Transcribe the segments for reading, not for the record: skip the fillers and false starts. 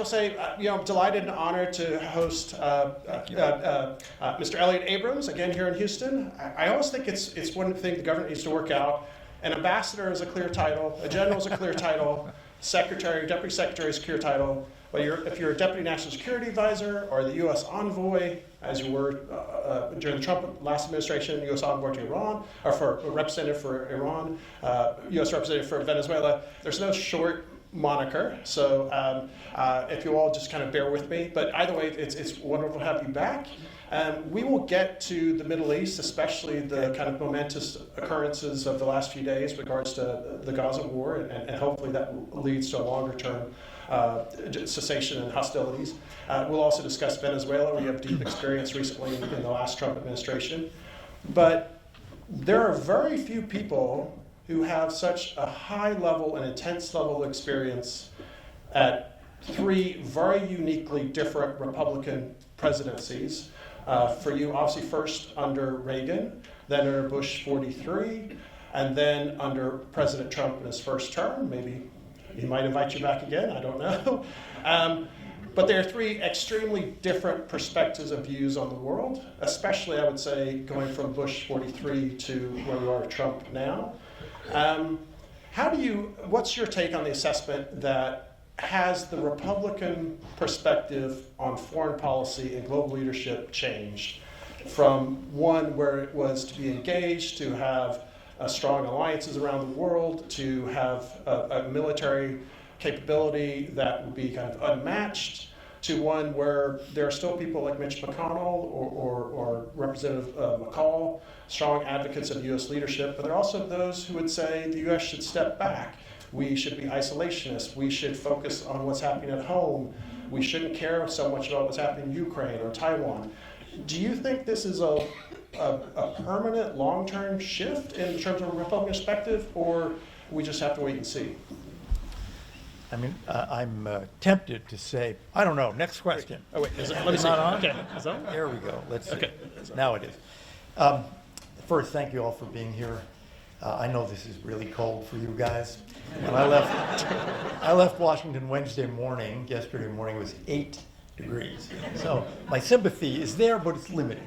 want to say, I'm delighted and honored to host Mr. Elliot Abrams again here in Houston. I always think it's one thing the government needs to work out. An ambassador is a clear title, a general is a clear title, secretary, deputy secretary is a clear title. But if you're a deputy national security advisor or the U.S. envoy, as you were during the Trump last administration, U.S. envoy to Iran, or for representative for Iran, U.S. representative for Venezuela, there's no short moniker. So if you all just kind of bear with me. But either way, it's wonderful to have you back. We will get to the Middle East, especially the kind of momentous occurrences of the last few days with regards to the Gaza war, and hopefully that leads to a longer-term cessation and hostilities. We'll also discuss Venezuela. We have deep experience recently in the last Trump administration. But there are very few people who have such a high level and intense level of experience at three very uniquely different Republican presidencies. For you, obviously, first under Reagan, then under Bush 43, and then under President Trump in his first term. Maybe he might invite you back again, I don't know. But there are three extremely different perspectives and views on the world, especially, I would say, going from Bush 43 to where we are with Trump now. What's your take on the assessment that has the Republican perspective on foreign policy and global leadership changed from one where it was to be engaged, to have strong alliances around the world, to have a military capability that would be kind of unmatched, to one where there are still people like Mitch McConnell or Representative McCall, strong advocates of U.S. leadership, but there are also those who would say the U.S. should step back. We should be isolationist. We should focus on what's happening at home. We shouldn't care so much about what's happening in Ukraine or Taiwan. Do you think this is a permanent, long-term shift in terms of a Republican perspective, or we just have to wait and see? I mean, I'm tempted to say, I don't know. Next question. Oh, wait, let me see. Not on? Okay. Is that on? There we go. Let's see. Okay. Now it is. First, thank you all for being here. I know this is really cold for you guys. When I left Washington Wednesday morning, yesterday morning it was 8 degrees. So my sympathy is there, but it's limited.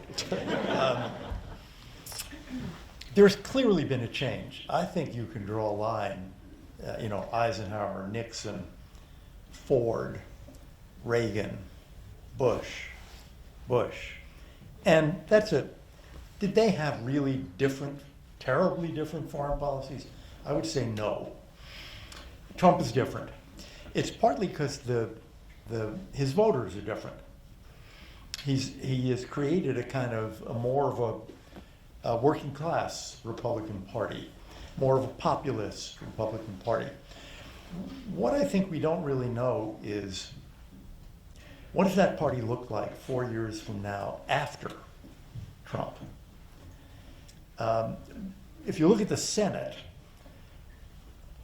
There's clearly been a change. I think you can draw a line, Eisenhower, Nixon, Ford, Reagan, Bush. And did they have really terribly different foreign policies? I would say no. Trump is different. It's partly because his voters are different. He has created more of a working class Republican Party, more of a populist Republican Party. What I think we don't really know is, what does that party look like 4 years from now after Trump? If you look at the Senate,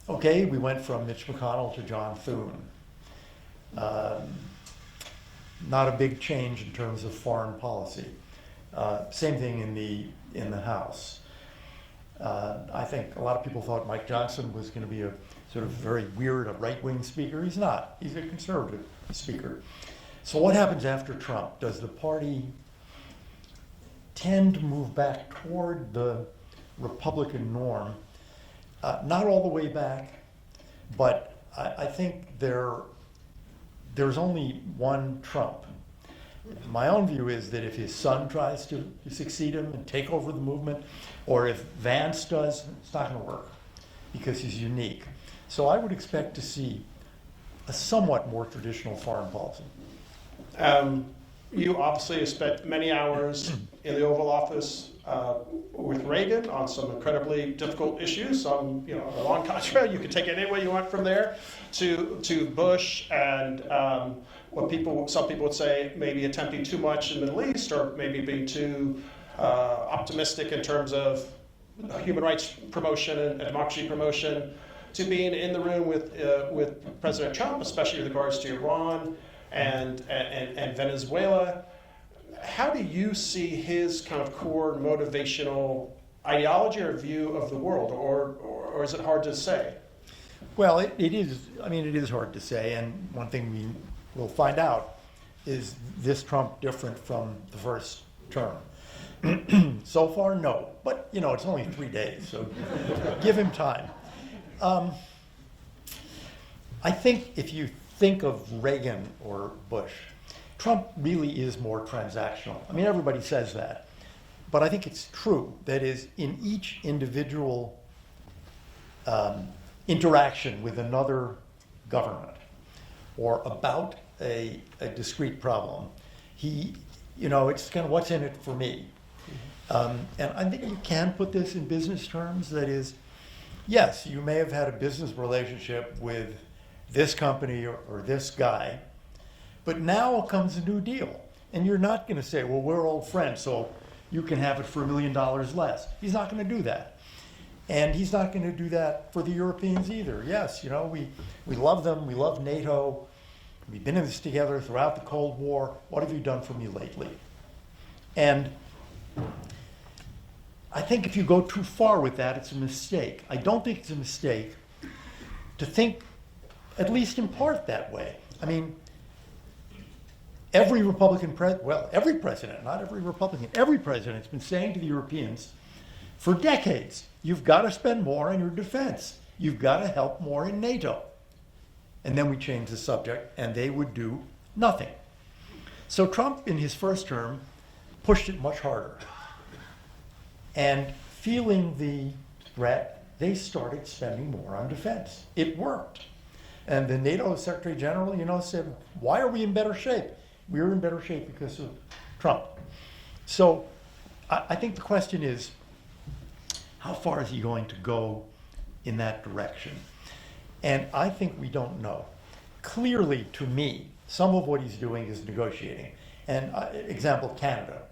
okay, we went from Mitch McConnell to John Thune. Not a big change in terms of foreign policy. Same thing in the House. I think a lot of people thought Mike Johnson was going to be a sort of very weird, a right-wing speaker. He's not. He's a conservative speaker. So what happens after Trump? Does the party tend to move back toward the Republican norm? Not all the way back, but I think there's only one Trump. My own view is that if his son tries to succeed him and take over the movement, or if Vance does, it's not going to work because he's unique. So I would expect to see a somewhat more traditional foreign policy. You obviously have spent many hours in the Oval Office with Reagan on some incredibly difficult issues. Some, a long contract. You can take it any way you want from there to Bush and some people would say maybe attempting too much in the Middle East, or maybe being too optimistic in terms of human rights promotion and democracy promotion, to being in the room with President Trump, especially with regards to Iran and Venezuela. How do you see his kind of core motivational ideology or view of the world, or is it hard to say? Well, it is. I mean, it is hard to say. And one thing we'll find out, is this Trump different from the first term? So far, no. But, it's only 3 days, so give him time. I think if you think of Reagan or Bush, Trump really is more transactional. I mean, everybody says that. But I think it's true. That is, in each individual interaction with another government or about a discrete problem, it's kind of what's in it for me. And I think you can put this in business terms. That is, yes, you may have had a business relationship with this company or this guy, but now comes a new deal. And you're not going to say, well, we're old friends, so you can have it for $1 million less. He's not going to do that. And he's not going to do that for the Europeans either. Yes, we love them, we love NATO, we've been in this together throughout the Cold War. What have you done for me lately? And I think if you go too far with that, it's a mistake. I don't think it's a mistake to think, at least in part, that way. I mean, every every president, not every Republican, every president's been saying to the Europeans for decades, you've got to spend more on your defense. You've got to help more in NATO. And then we changed the subject, and they would do nothing. So Trump, in his first term, pushed it much harder. And feeling the threat, they started spending more on defense. It worked. And the NATO Secretary General, said, why are we in better shape? We're in better shape because of Trump. So I think the question is, how far is he going to go in that direction? And I think we don't know. Clearly, to me, some of what he's doing is negotiating. And example, Canada.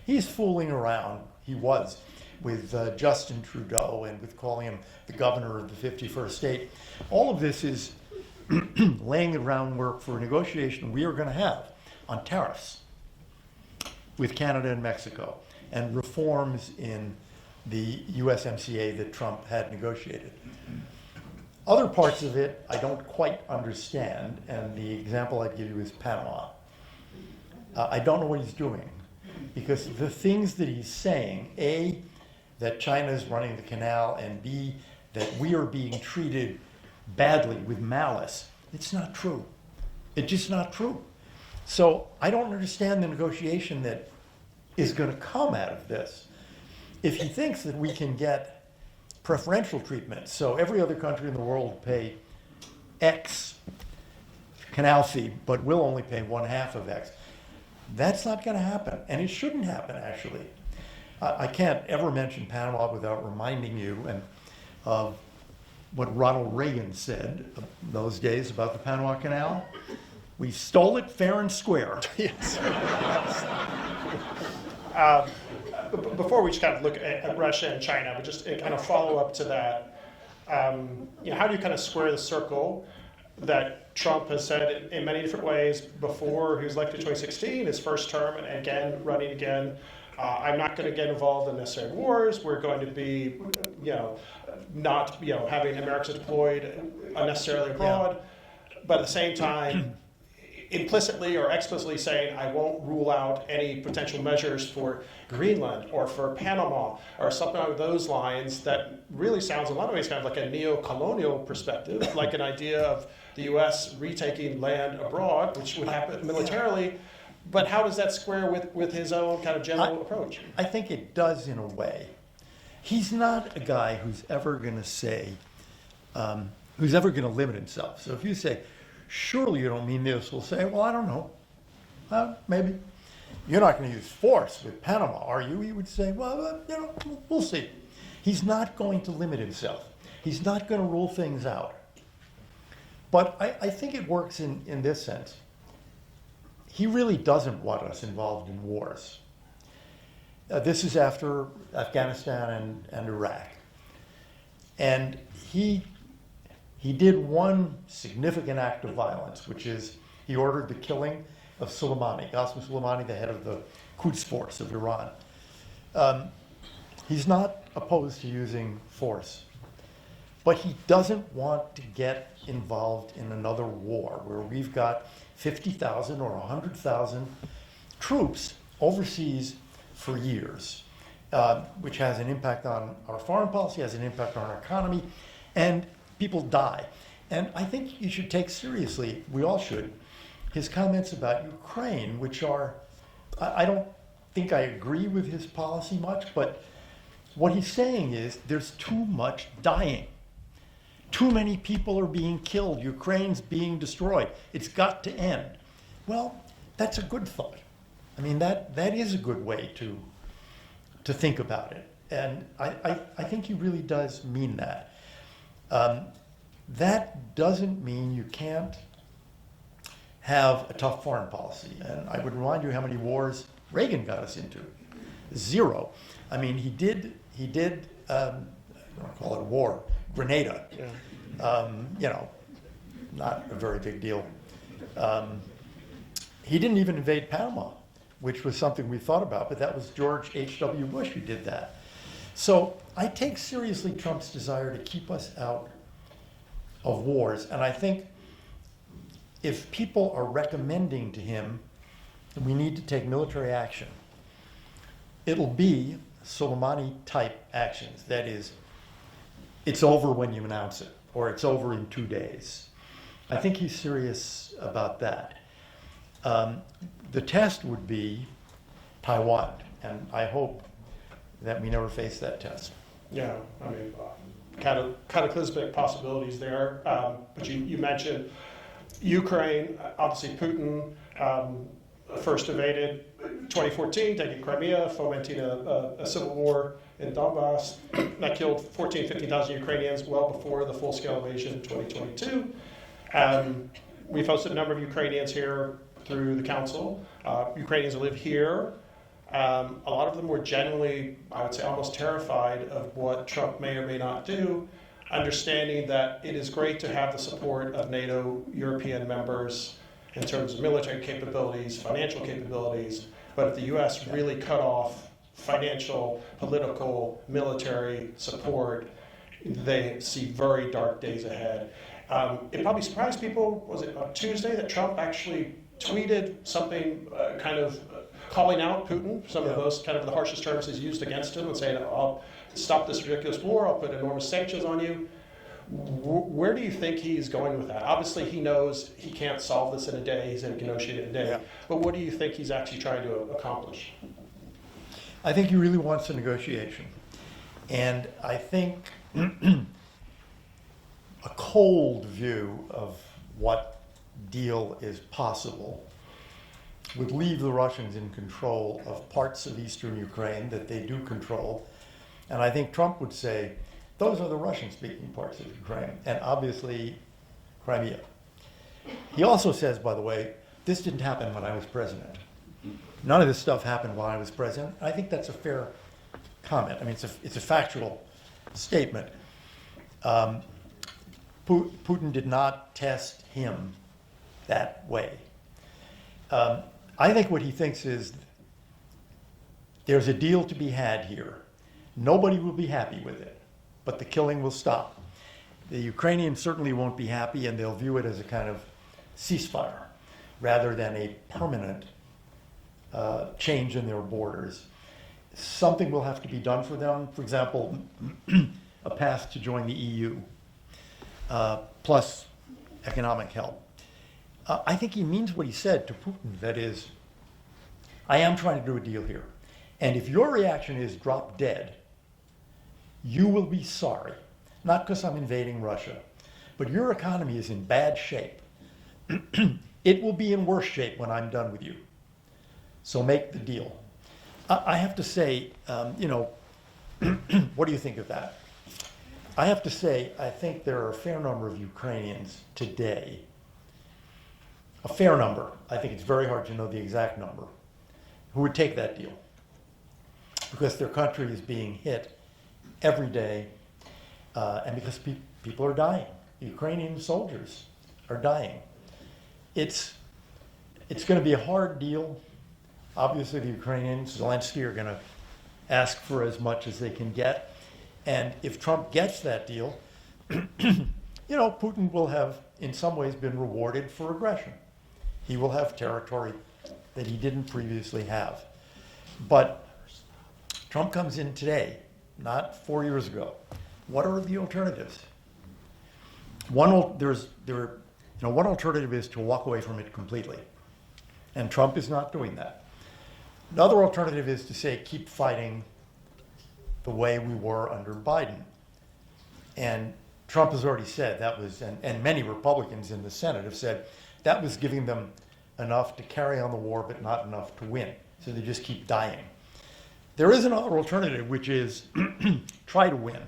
He's fooling around, he was, with Justin Trudeau and with calling him the governor of the 51st state. All of this is laying the groundwork for a negotiation we are going to have on tariffs with Canada and Mexico and reforms in the USMCA that Trump had negotiated. Other parts of it I don't quite understand, and the example I'd give you is Panama. I don't know what he's doing, because the things that he's saying, A, that China is running the canal, and B, that we are being treated badly with malice, it's not true. It's just not true. So I don't understand the negotiation that is going to come out of this. If he thinks that we can get preferential treatment, so every other country in the world will pay X canal fee, but we'll only pay 1/2 of X, that's not going to happen, and it shouldn't happen, actually. I can't ever mention Panama without reminding you of what Ronald Reagan said in those days about the Panama Canal. We stole it fair and square. Yes. Before we just kind of look at Russia and China, but just kind of follow up to that, how do you kind of square the circle that Trump has said in many different ways before he was elected in 2016, his first term, and again, running again, I'm not going to get involved in necessary wars. We're going to be, not, having Americans deployed unnecessarily abroad. But at the same time, implicitly or explicitly saying, I won't rule out any potential measures for Greenland or for Panama or something along those lines that really sounds in a lot of ways kind of like a neo-colonial perspective, like an idea of the U.S. retaking land abroad, which would happen militarily. But how does that square with his own kind of general approach? I think it does in a way. He's not a guy who's ever going to say, who's ever going to limit himself. So if you say, surely you don't mean this, we'll say, well, I don't know. Maybe. You're not going to use force with Panama, are you? He would say, well, we'll see. He's not going to limit himself. He's not going to rule things out. But I think it works in this sense. He really doesn't want us involved in wars. This is after Afghanistan and Iraq. And he did one significant act of violence, which is he ordered the killing of Soleimani, Qasem Soleimani, the head of the Quds Force of Iran. He's not opposed to using force. but he doesn't want to get involved in another war where we've got 50,000 or 100,000 troops overseas for years, which has an impact on our foreign policy, has an impact on our economy, and people die. And I think you should take seriously, we all should, his comments about Ukraine, which are, I don't think I agree with his policy much, but what he's saying is there's too much dying. Too many people are being killed. Ukraine's being destroyed. It's got to end. Well, that's a good thought. I mean, that is a good way to think about it. And I think he really does mean that. That doesn't mean you can't have a tough foreign policy. And I would remind you how many wars Reagan got us into. 0. I mean, he did I don't call it a war, Grenada. Yeah. Not a very big deal. He didn't even invade Panama, which was something we thought about, but that was George H.W. Bush who did that. So I take seriously Trump's desire to keep us out of wars, and I think if people are recommending to him that we need to take military action, it'll be Soleimani-type actions. That is, it's over when you announce it, or it's over in 2 days. I think he's serious about that. The test would be Taiwan, and I hope that we never face that test. Yeah, I mean, cataclysmic possibilities there. But you mentioned Ukraine, obviously Putin first invaded 2014, taking Crimea, fomenting a civil war in Donbass that killed 15,000 Ukrainians well before the full-scale invasion in 2022. We've hosted a number of Ukrainians here through the council. Ukrainians who live here. A lot of them were genuinely, I would say, almost terrified of what Trump may or may not do, understanding that it is great to have the support of NATO European members in terms of military capabilities, financial capabilities, but if the U.S. really cut off financial, political, military support, they see very dark days ahead. It probably surprised people, was it on Tuesday, that Trump actually tweeted something kind of calling out Putin, some of those kind of the harshest terms he's used against him, and saying, I'll stop this ridiculous war, I'll put enormous sanctions on you. Where do you think he's going with that? Obviously, he knows he can't solve this in a day, he's going to negotiate it in a day. Yeah. But what do you think he's actually trying to accomplish? I think he really wants a negotiation. And I think a cold view of what deal is possible would leave the Russians in control of parts of eastern Ukraine that they do control. And I think Trump would say, those are the Russian-speaking parts of Ukraine, and obviously Crimea. He also says, by the way, this didn't happen when I was president. None of this stuff happened while I was president. I think that's a fair comment. I mean, it's a factual statement. Putin did not test him that way. I think what he thinks is there's a deal to be had here. Nobody will be happy with it, but the killing will stop. The Ukrainians certainly won't be happy, and they'll view it as a kind of ceasefire rather than a permanent change in their borders. Something will have to be done for them. For example, a path to join the EU, plus economic help. I think he means what he said to Putin, that is, I am trying to do a deal here. And if your reaction is drop dead, you will be sorry. Not because I'm invading Russia, but your economy is in bad shape. It will be in worse shape when I'm done with you. So make the deal. I have to say, what do you think of that? I have to say, I think there are a fair number of Ukrainians today, a fair number, I think it's very hard to know the exact number, who would take that deal. Because their country is being hit every day, and because people are dying. Ukrainian soldiers are dying. It's going to be a hard deal. Obviously, the Ukrainians, Zelensky, are going to ask for as much as they can get. And if Trump gets that deal, you know, Putin will have, in some ways, been rewarded for aggression. He will have territory that he didn't previously have. But Trump comes in today, not 4 years ago. What are the alternatives? One alternative is to walk away from it completely. And Trump is not doing that. Another alternative is to say, keep fighting the way we were under Biden. And Trump has already said that was, and many Republicans in the Senate have said, that was giving them enough to carry on the war, but not enough to win. So they just keep dying. There is another alternative, which is try to win.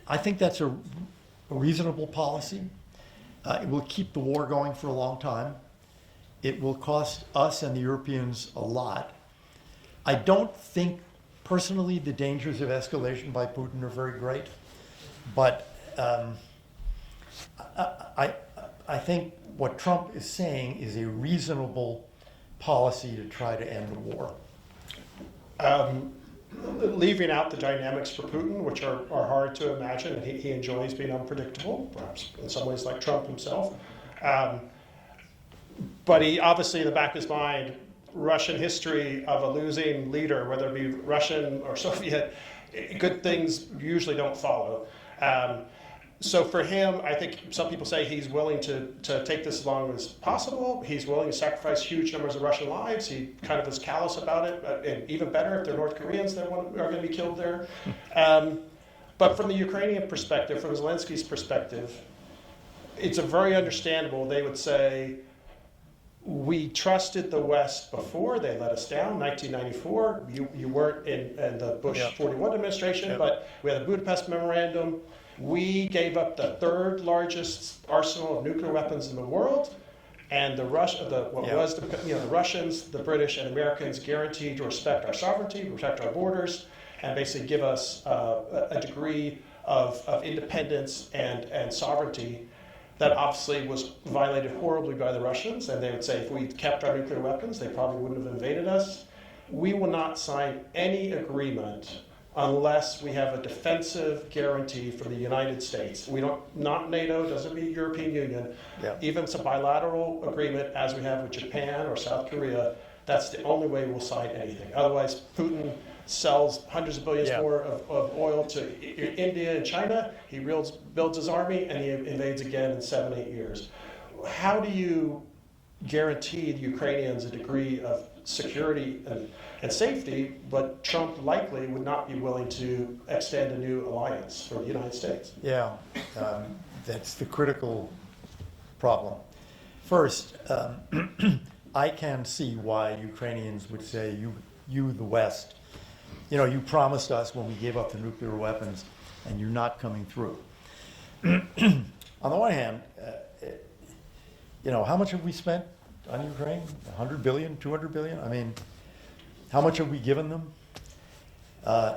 I think that's a reasonable policy. It will keep the war going for a long time. It will cost us and the Europeans a lot. I don't think, personally, the dangers of escalation by Putin are very great. But I think what Trump is saying is a reasonable policy to try to end the war. Leaving out the dynamics for Putin, which are hard to imagine, and he enjoys being unpredictable, perhaps in some ways like Trump himself. But he obviously, in the back of his mind, Russian history of a losing leader, whether it be Russian or Soviet, good things usually don't follow. So for him, I think some people say he's willing to take this as long as possible. He's willing to sacrifice huge numbers of Russian lives. He kind of is callous about it, and even better if they're North Koreans that are going to be killed there. But from the Ukrainian perspective, from Zelensky's perspective, it's a very understandable. They would say, we trusted the West before they let us down, 1994. You weren't in the Bush 41 administration, but we had the Budapest Memorandum. We gave up the third largest arsenal of nuclear weapons in the world, and the Russians, the British, and Americans guaranteed to respect our sovereignty, protect our borders, and basically give us a degree of independence and sovereignty that obviously was violated horribly by the Russians. And they would say if we kept our nuclear weapons, they probably wouldn't have invaded us. We will not sign any agreement unless we have a defensive guarantee from the United States. We don't, not NATO, doesn't mean European Union. Yeah. Even it's a bilateral agreement as we have with Japan or South Korea, that's the only way we'll sign anything. Otherwise, Putin sells hundreds of billions more of oil to India and China. He builds his army and he invades again in 7-8 years. How do you guarantee the Ukrainians a degree of security and safety, but Trump likely would not be willing to extend a new alliance for the United States? Yeah, that's the critical problem. First, I can see why Ukrainians would say, you the West, you promised us when we gave up the nuclear weapons, and you're not coming through. On the one hand, how much have we spent on Ukraine? 100 billion, 200 billion? I mean, how much have we given them?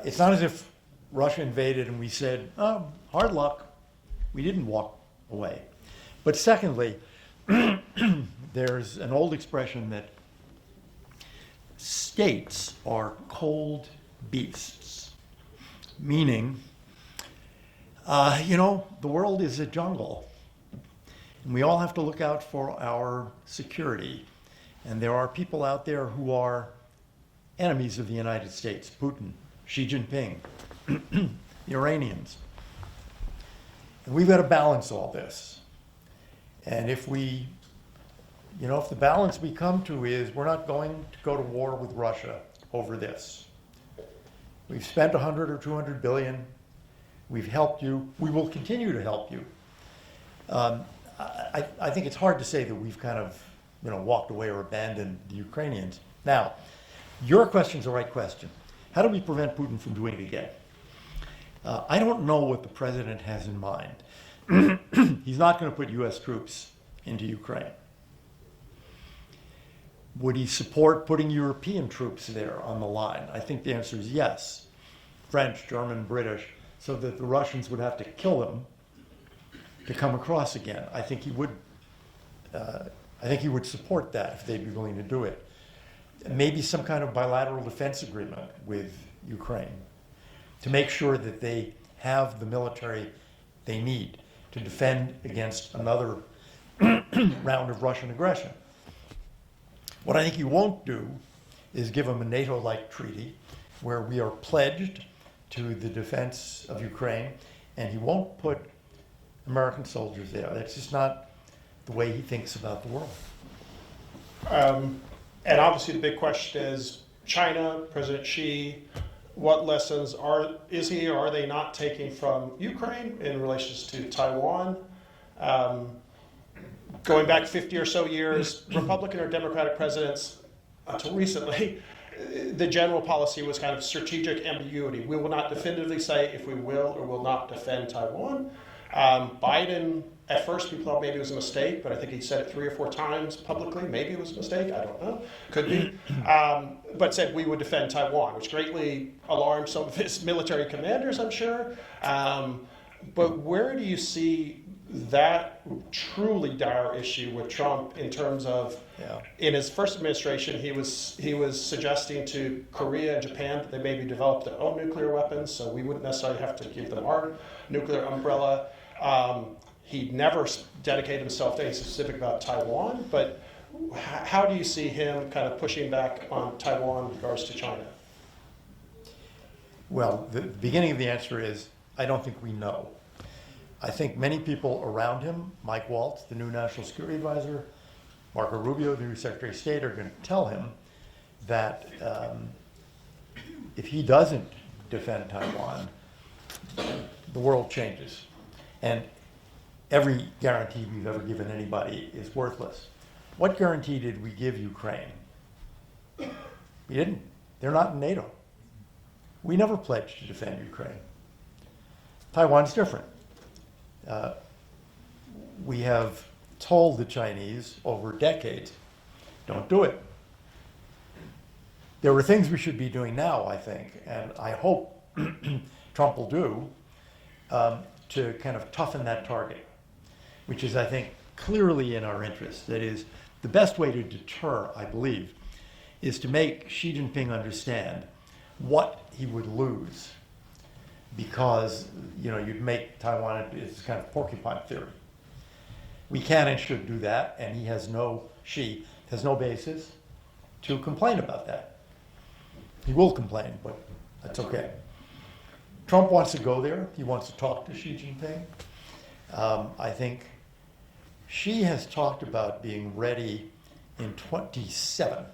It's not as if Russia invaded and we said, oh, hard luck. We didn't walk away. But secondly, there's an old expression that states are cold beasts, meaning, the world is a jungle. And we all have to look out for our security. And there are people out there who are enemies of the United States, Putin, Xi Jinping, the Iranians. And we've got to balance all this. And if if the balance we come to is we're not going to go to war with Russia over this. We've spent 100 or 200 billion. We've helped you. We will continue to help you. I think it's hard to say that we've kind of, walked away or abandoned the Ukrainians. Now, your question's the right question. How do we prevent Putin from doing it again? I don't know what the president has in mind. He's not going to put U.S. troops into Ukraine. Would he support putting European troops there on the line? I think the answer is yes. French, German, British, so that the Russians would have to kill them to come across again. I think he would support that if they'd be willing to do it. Maybe some kind of bilateral defense agreement with Ukraine. to make sure that they have the military they need to defend against another round of Russian aggression. What I think he won't do is give them a NATO-like treaty where we are pledged to the defense of Ukraine, and he won't put American soldiers there. That's just not the way he thinks about the world. And obviously the big question is China, President Xi, what lessons is he or are they not taking from Ukraine in relation to Taiwan? Going back 50 or so years, Republican or Democratic presidents, until recently, the general policy was kind of strategic ambiguity. We will not definitively say if we will or will not defend Taiwan. Biden, at first people thought maybe it was a mistake, but I think he said it 3 or 4 times publicly. Maybe it was a mistake, I don't know. Could be. But said we would defend Taiwan, which greatly alarmed some of his military commanders, I'm sure. But where do you see that truly dire issue with Trump in terms of, in his first administration, he was suggesting to Korea and Japan that they maybe develop their own nuclear weapons, so we wouldn't necessarily have to give them our nuclear umbrella. He never dedicated himself to anything specific about Taiwan, but how do you see him kind of pushing back on Taiwan in regards to China? Well, the beginning of the answer is, I don't think we know. I think many people around him, Mike Waltz, the new National Security Advisor, Marco Rubio, the new Secretary of State, are going to tell him that if he doesn't defend Taiwan, the world changes. And every guarantee we've ever given anybody is worthless. What guarantee did we give Ukraine? We didn't. They're not in NATO. We never pledged to defend Ukraine. Taiwan's different. We have told the Chinese over decades, don't do it. There were things we should be doing now, I think, and I hope Trump will do, to kind of toughen that target, which is, I think, clearly in our interest. That is, the best way to deter, I believe, is to make Xi Jinping understand what he would lose because, you'd make Taiwan, it's kind of porcupine theory. We can and should do that, and Xi has no basis to complain about that. He will complain, but that's okay. Trump wants to go there. He wants to talk to Xi Jinping. I think Xi has talked about being ready in 27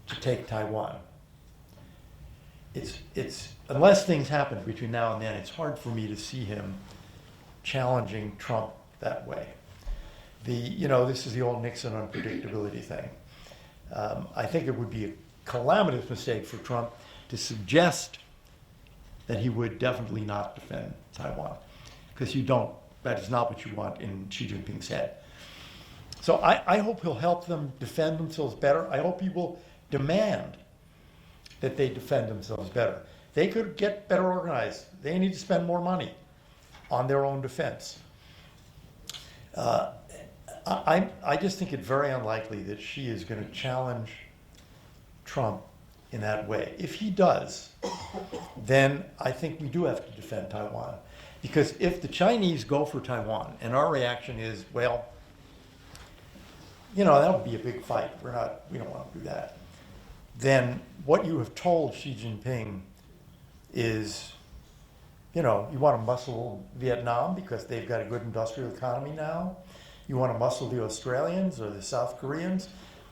to take Taiwan. It's unless things happen between now and then, it's hard for me to see him challenging Trump that way. This is the old Nixon unpredictability thing. I think it would be a calamitous mistake for Trump to suggest that he would definitely not defend Taiwan, because that is not what you want in Xi Jinping's head. So I hope he'll help them defend themselves better. I hope he will demand that they defend themselves better. They could get better organized. They need to spend more money on their own defense. I just think it very unlikely that Xi is going to challenge Trump in that way. If he does, then I think we do have to defend Taiwan. Because if the Chinese go for Taiwan, and our reaction is, well, that would be a big fight. We don't want to do that. Then what you have told Xi Jinping is, you want to muscle Vietnam because they've got a good industrial economy now. You want to muscle the Australians or the South Koreans.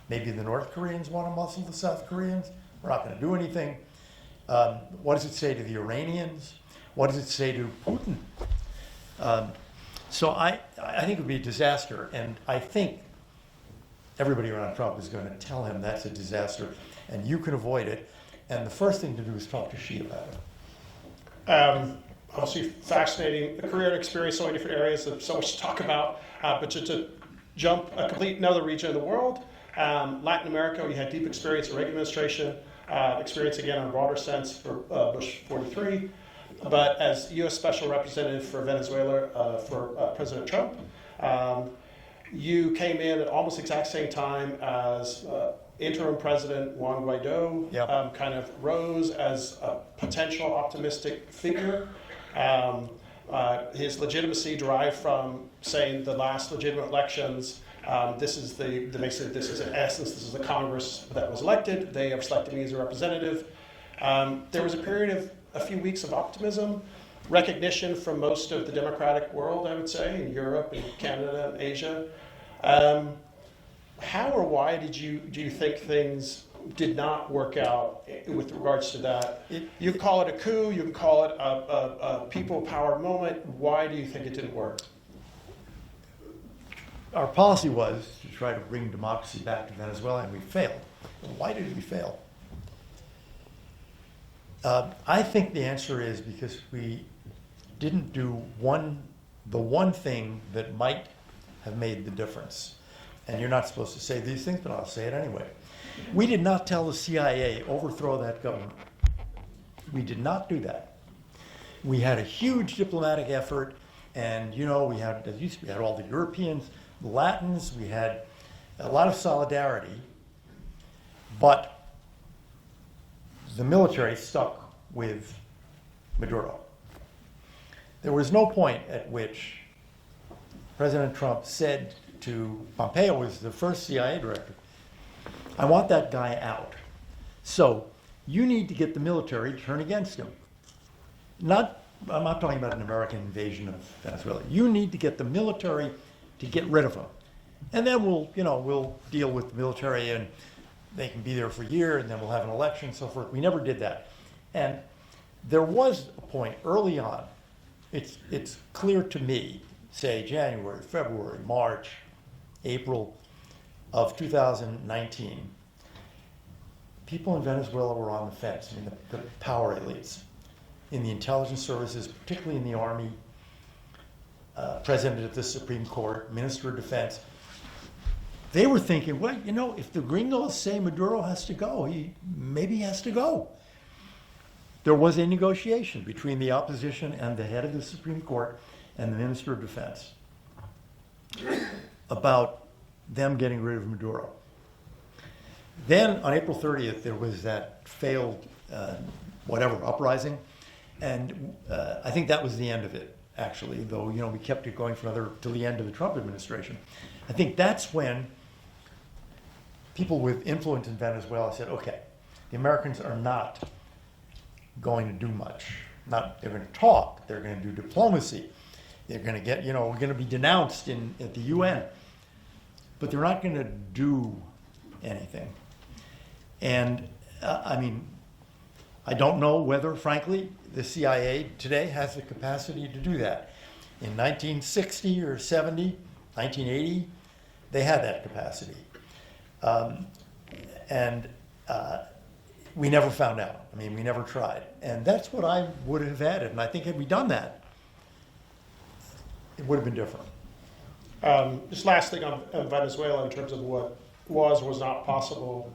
Maybe the North Koreans want to muscle the South Koreans. We're not going to do anything. What does it say to the Iranians? What does it say to Putin? So I think it would be a disaster, and I think everybody around Trump is going to tell him that's a disaster, and you can avoid it. And the first thing to do is talk to Xi about it. Obviously fascinating career and experience, so many different areas, so much to talk about. But to jump a complete another region of the world, Latin America, you had deep experience in Reagan administration, experience again in a broader sense for Bush 43, but as U.S. Special Representative for Venezuela for President Trump. You came in at almost the exact same time as interim president Juan Guaidó Yep. kind of rose as a potential optimistic figure. His legitimacy derived from saying the last legitimate elections. This is basically this is in essence this is the Congress that was elected. They have selected me as a representative. There was a period of a few weeks of optimism, recognition from most of the democratic world, I would say, in Europe and Canada and Asia. How or why do you think things did not work out with regards to that? You can call it a coup, you can call it a people power moment. Why do you think it didn't work? Our policy was to try to bring democracy back to Venezuela, and we failed. Why did we fail? I think the answer is because we didn't do the one thing that might have made the difference. And you're not supposed to say these things, but I'll say it anyway. We did not tell the CIA, overthrow that government. We did not do that. We had a huge diplomatic effort, and we had all the Europeans, the Latins, we had a lot of solidarity, but the military stuck with Maduro. There was no point at which President Trump said to Pompeo, was the first CIA director, I want that guy out. So you need to get the military to turn against him. I'm not talking about an American invasion of Venezuela. You need to get the military to get rid of him. And then we'll deal with the military, and they can be there for a year, and then we'll have an election and so forth. We never did that. And there was a point early on, it's clear to me, say January, February, March, April of 2019, people in Venezuela were on the fence. I mean, the power elites in the intelligence services, particularly in the Army, President of the Supreme Court, Minister of Defense, they were thinking, well, if the gringos say Maduro has to go, maybe he has to go. There was a negotiation between the opposition and the head of the Supreme Court and the Minister of Defense about them getting rid of Maduro. Then on April 30th, there was that failed uprising, and I think that was the end of it, actually, though we kept it going till the end of the Trump administration. I think that's when people with influence in Venezuela said, okay, the Americans are not going to do much. They're going to talk, they're going to do diplomacy, they're going to get, we're going to be denounced at the UN, but they're not going to do anything. And I don't know whether, frankly, the CIA today has the capacity to do that. In 1960 or 70, 1980, they had that capacity. We never found out. We never tried. And that's what I would have added. And I think had we done that, it would have been different. Just last thing on Venezuela in terms of what was or was not possible.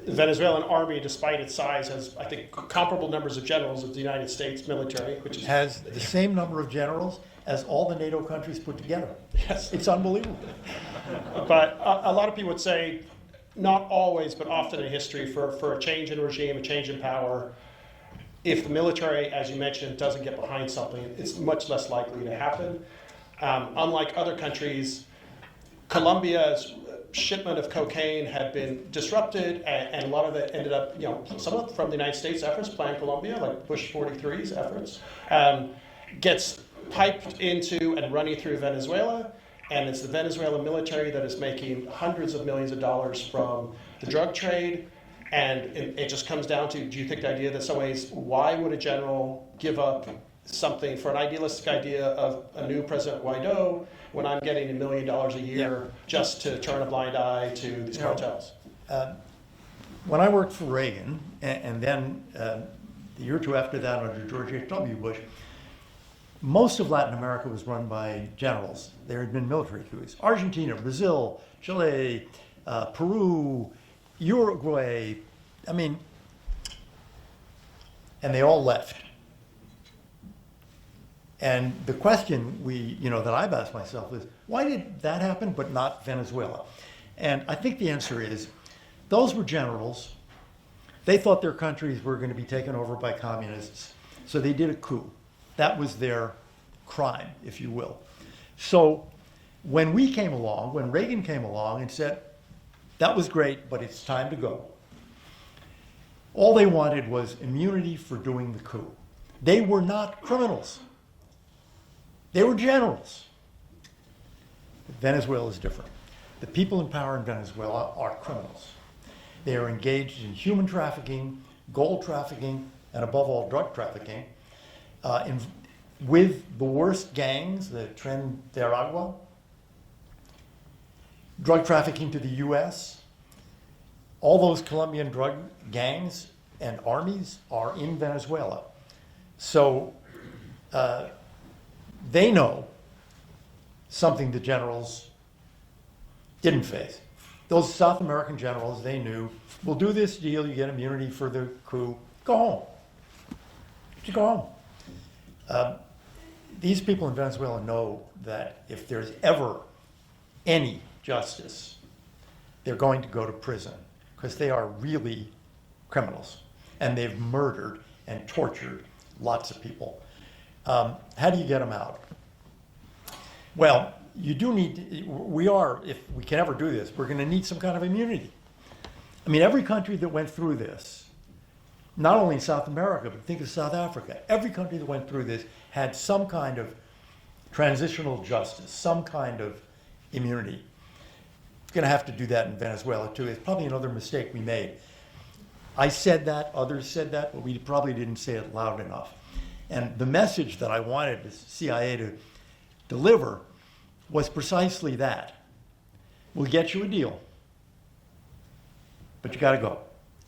The Venezuelan army, despite its size, has, I think, comparable numbers of generals of the United States military, which is... Has the same number of generals as all the NATO countries put together. Yes. It's unbelievable. But a lot of people would say, not always, but often in history, for a change in regime, a change in power, if the military, as you mentioned, doesn't get behind something, it's much less likely to happen. Unlike other countries, Colombia's shipment of cocaine had been disrupted, and a lot of it ended up, some of it from the United States efforts, Plan Colombia, like Bush 43's efforts, gets piped into and running through Venezuela, and it's the Venezuelan military that is making hundreds of millions of dollars from the drug trade, and it just comes down to, do you think the idea that in some ways, why would a general give up something for an idealistic idea of a new President Guaidó when I'm getting $1 million a year just to turn a blind eye to these cartels? When I worked for Reagan, and then the year or two after that under George H.W. Bush, most of Latin America was run by generals. There had been military coups. Argentina, Brazil, Chile, Peru, Uruguay, and they all left. And the question that I've asked myself is, why did that happen but not Venezuela? And I think the answer is, those were generals. They thought their countries were going to be taken over by communists, so they did a coup. That was their crime, if you will. So when we came along, when Reagan came along and said, that was great, but it's time to go, all they wanted was immunity for doing the coup. They were not criminals. They were generals. Venezuela is different. The people in power in Venezuela are criminals. They are engaged in human trafficking, gold trafficking, and above all, drug trafficking, with the worst gangs, the Tren de Aragua, drug trafficking to the US. All those Colombian drug gangs and armies are in Venezuela. So they know something the generals didn't face. Those South American generals, they knew, we'll do this deal, you get immunity for the coup, go home. Just go home. These people in Venezuela know that if there's ever any justice, they're going to go to prison because they are really criminals. And they've murdered and tortured lots of people. How do you get them out? Well, you do need, if we can ever do this, we're going to need some kind of immunity. I mean, every country that went through this, not only in South America, but think of South Africa, every country that went through this had some kind of transitional justice, some kind of immunity. We're going to have to do that in Venezuela too. It's probably another mistake we made. I said that, others said that, but we probably didn't say it loud enough. And the message that I wanted the CIA to deliver was precisely that. We'll get you a deal, but you got to go.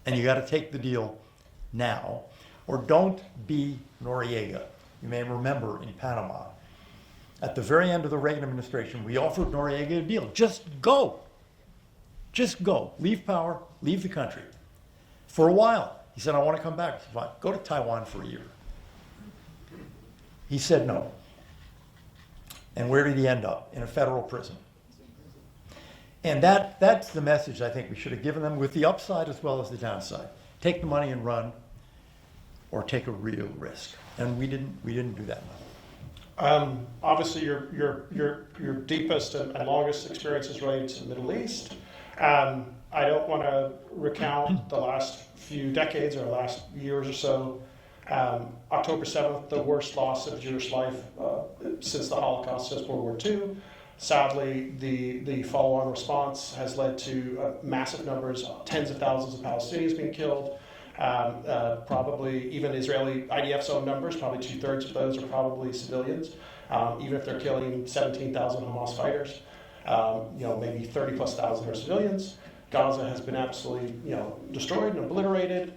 And you got to take the deal now, or don't be Noriega. You may remember in Panama, at the very end of the Reagan administration, we offered Noriega a deal. Just go. Just go. Leave power, leave the country. For a while, he said, I want to come back. I said, fine, go to Taiwan for a year. He said no. And where did he end up? In a federal prison. And that's the message I think we should have given them, with the upside as well as the downside. Take the money and run, or take a real risk. And we didn't do that. Obviously, your deepest and longest experience is related to the Middle East. I don't want to recount the last few decades or last years or so. October 7th, the worst loss of Jewish life since the Holocaust, since World War II. Sadly, the follow-on response has led to massive numbers, tens of thousands of Palestinians being killed. Probably even Israeli IDF's own numbers, probably 2/3 of those are probably civilians. Even if they're killing 17,000 Hamas fighters, maybe 30+ thousand are civilians. Gaza has been absolutely, destroyed and obliterated.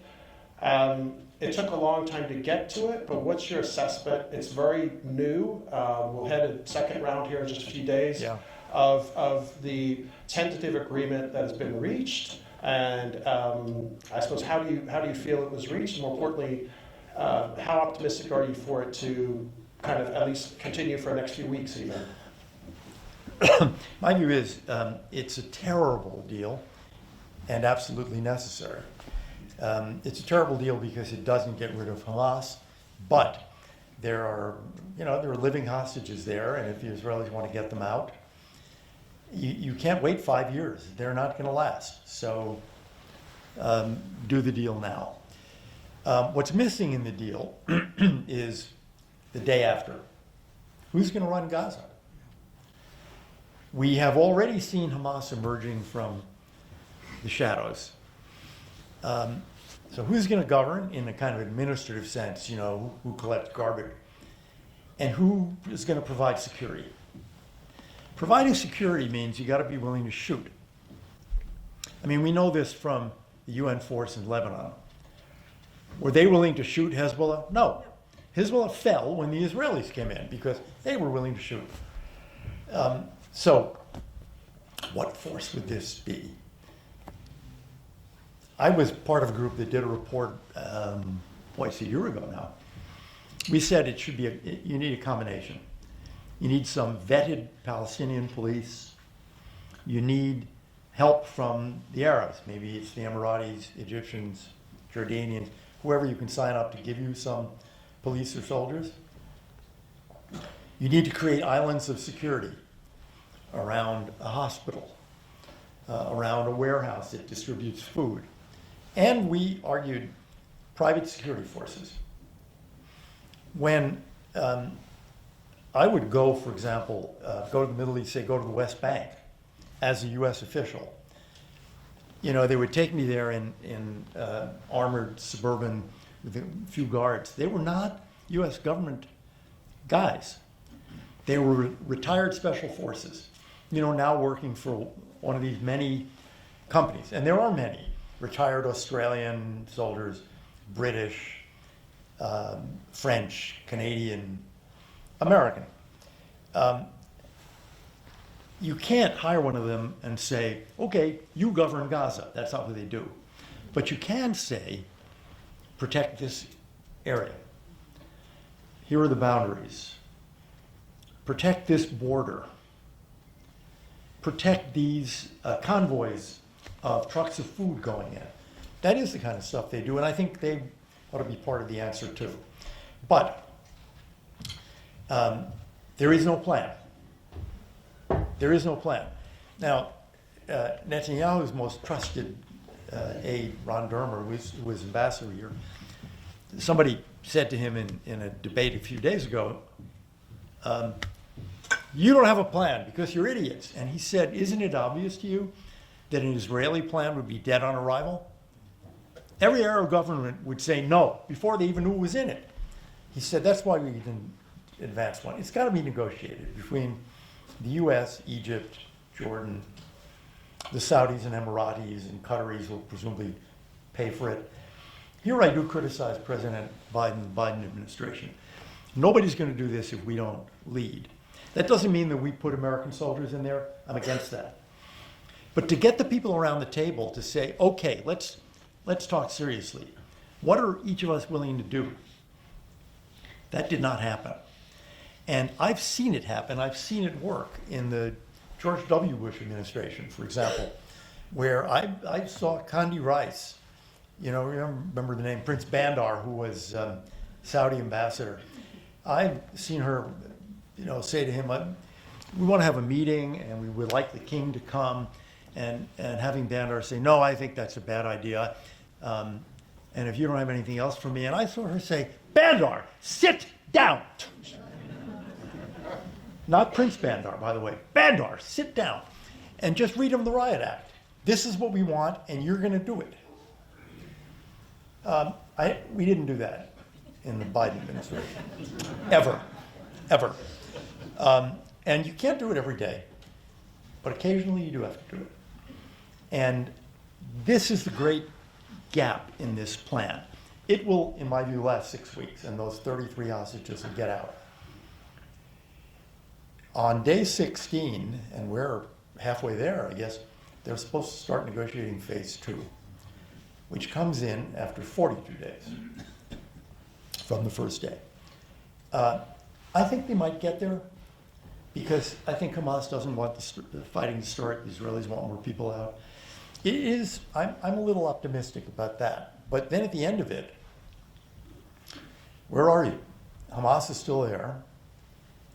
It took a long time to get to it, but what's your assessment? It's very new. We'll head a second round here in just a few days of the tentative agreement that has been reached. And I suppose, how do you feel it was reached? And more importantly, how optimistic are you for it to kind of at least continue for the next few weeks even? My view is it's a terrible deal and absolutely necessary. It's a terrible deal because it doesn't get rid of Hamas, but there are living hostages there, and if the Israelis want to get them out, you can't wait 5 years. They're not going to last. So do the deal now. What's missing in the deal is the day after. Who's going to run Gaza? We have already seen Hamas emerging from the shadows. So who's going to govern in a kind of administrative sense, who collects garbage? And who is going to provide security? Providing security means you got to be willing to shoot. I mean, we know this from the UN force in Lebanon. Were they willing to shoot Hezbollah? No. Hezbollah fell when the Israelis came in because they were willing to shoot. So what force would this be? I was part of a group that did a report, it's a year ago now, we said it should be, you need a combination. You need some vetted Palestinian police. You need help from the Arabs. Maybe it's the Emiratis, Egyptians, Jordanians, whoever you can sign up to give you some police or soldiers. You need to create islands of security around a hospital, around a warehouse that distributes food. And we argued private security forces. When I would go, for example, go to the Middle East, say go to the West Bank as a US official, you know, they would take me there in armored Suburban with a few guards. They were not US government guys. They were retired special forces, you know, now working for one of these many companies. And there are many retired Australian soldiers, British, French, Canadian, American. You can't hire one of them and say, okay, you govern Gaza. That's not what they do. But you can say, protect this area. Here are the boundaries. Protect this border. Protect these convoys of trucks of food going in. That is the kind of stuff they do, and I think they ought to be part of the answer too. But there is no plan. There is no plan. Now, Netanyahu's most trusted aide, Ron Dermer, who was ambassador here, somebody said to him in a debate a few days ago, you don't have a plan because you're idiots. And he said, isn't it obvious to you that an Israeli plan would be dead on arrival? Every Arab government would say no before they even knew what was in it. He said, that's why we didn't advance one. It's got to be negotiated between the US, Egypt, Jordan, the Saudis and Emiratis and Qataris will presumably pay for it. Here I do criticize President Biden, the Biden administration. Nobody's going to do this if we don't lead. That doesn't mean that we put American soldiers in there. I'm against that. But to get the people around the table to say, okay, let's talk seriously. What are each of us willing to do? That did not happen. And I've seen it happen. I've seen it work in the George W. Bush administration, for example, where I saw Condi Rice, you know, remember the name, Prince Bandar, who was Saudi ambassador. I've seen her, you know, say to him, we want to have a meeting and we would like the king to come, and having Bandar say, no, I think that's a bad idea. And if you don't have anything else for me, and I saw her say, Bandar, sit down. Not Prince Bandar, by the way. Bandar, sit down. And just read him the Riot Act. This is what we want, and you're going to do it. We didn't do that in the Biden administration. Ever. And you can't do it every day. But occasionally you do have to do it. And this is the great gap in this plan. It will, in my view, last 6 weeks, and those 33 hostages will get out. On day 16, and we're halfway there, I guess, they're supposed to start negotiating phase 2, which comes in after 42 days from the first day. I think they might get there because I think Hamas doesn't want the fighting to start. The Israelis want more people out. It is, I'm a little optimistic about that. But then at the end of it, where are you? Hamas is still there.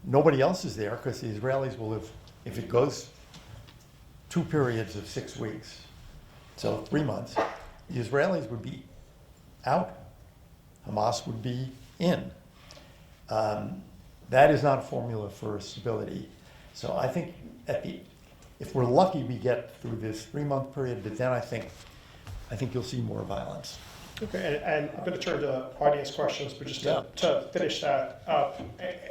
Nobody else is there because the Israelis will have, if it goes 2 periods of 6 weeks, so 3 months, the Israelis would be out. Hamas would be in. That is not a formula for stability. So I think if we're lucky, we get through this 3-month period, but then I think you'll see more violence. Okay, and I'm going to turn to audience questions, but just to finish that up,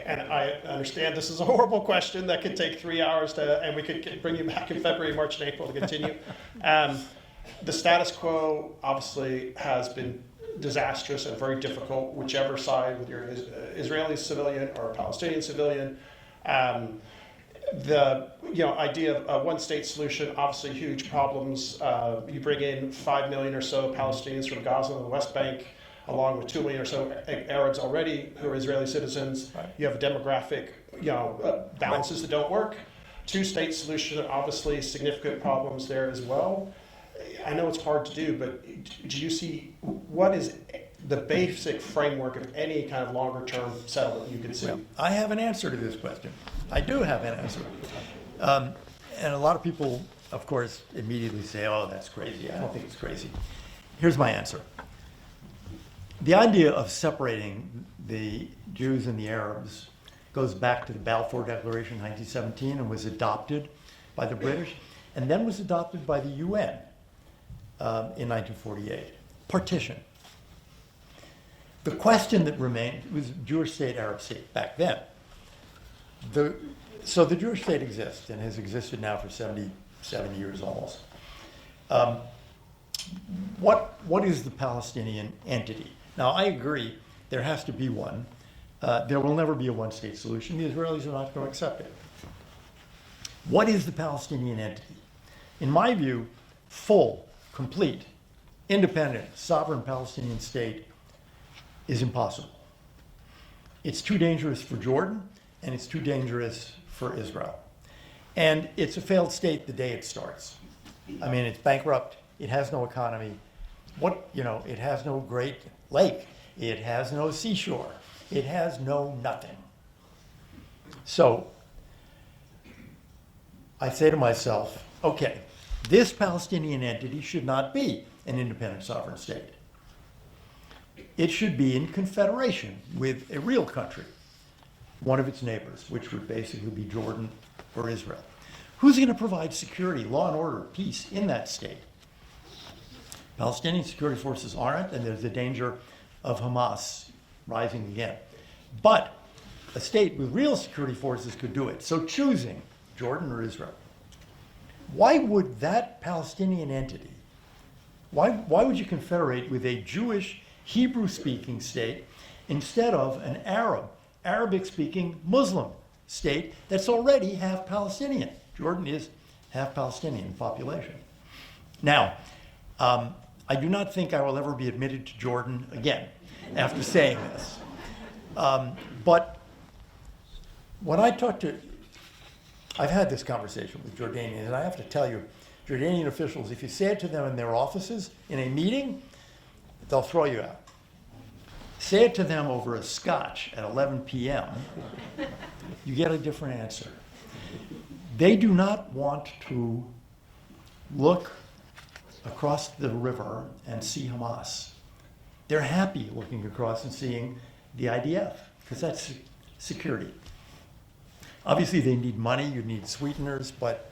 and I understand this is a horrible question that could take 3 hours and we could bring you back in February, March, and April to continue. The status quo obviously has been disastrous and very difficult, whichever side, whether you're an Israeli civilian or a Palestinian civilian. The idea of a one-state solution, obviously huge problems. You bring in 5 million or so Palestinians from Gaza and the West Bank. along with 2 million or so Arabs already who are Israeli citizens. Right. You have demographic balances that don't work. Two-state solution, obviously significant problems there as well. I know it's hard to do, but do you see what is the basic framework of any kind of longer-term settlement you could see? Well, I have an answer to this question. I do have an answer. And a lot of people, of course, immediately say, oh, that's crazy. I don't think it's crazy. Here's my answer. The idea of separating the Jews and the Arabs goes back to the Balfour Declaration in 1917 and was adopted by the British and then was adopted by the UN in 1948. Partition. The question that remained was Jewish state, Arab state back then. So the Jewish state exists and has existed now for 77 years almost. What is the Palestinian entity? Now, I agree there has to be one. There will never be a one-state solution. The Israelis are not going to accept it. What is the Palestinian entity? In my view, full, complete, independent, sovereign Palestinian state is impossible. It's too dangerous for Jordan, and it's too dangerous for Israel. And it's a failed state the day it starts. I mean, it's bankrupt. It has no economy. It has no great lake. It has no seashore. It has no nothing. So I say to myself, okay, this Palestinian entity should not be an independent sovereign state. It should be in confederation with a real country, one of its neighbors, which would basically be Jordan or Israel. Who's going to provide security, law and order, peace in that state? Palestinian security forces aren't, and there's the danger of Hamas rising again. But a state with real security forces could do it. So choosing Jordan or Israel, why would that Palestinian entity, why would you confederate with a Jewish, Hebrew-speaking state instead of an Arabic-speaking Muslim state that's already half Palestinian? Jordan is half Palestinian in population. Now, I do not think I will ever be admitted to Jordan again after saying this. But when I talk to, I've had this conversation with Jordanians, and I have to tell you, Jordanian officials, if you say it to them in their offices in a meeting, they'll throw you out. Say it to them over a scotch at 11 p.m., you get a different answer. They do not want to look across the river and see Hamas. They're happy looking across and seeing the IDF, because that's security. Obviously, they need money, you need sweeteners, but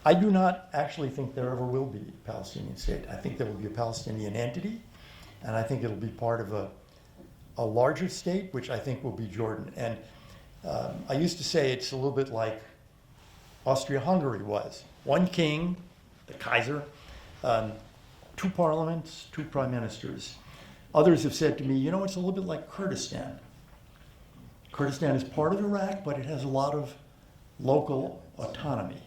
I do not actually think there ever will be a Palestinian state. I think there will be a Palestinian entity, and I think it'll be part of a larger state, which I think will be Jordan. And I used to say it's a little bit like Austria-Hungary was. One king, the Kaiser, two parliaments, two prime ministers. Others have said to me, it's a little bit like Kurdistan. Kurdistan is part of Iraq, but it has a lot of local autonomy.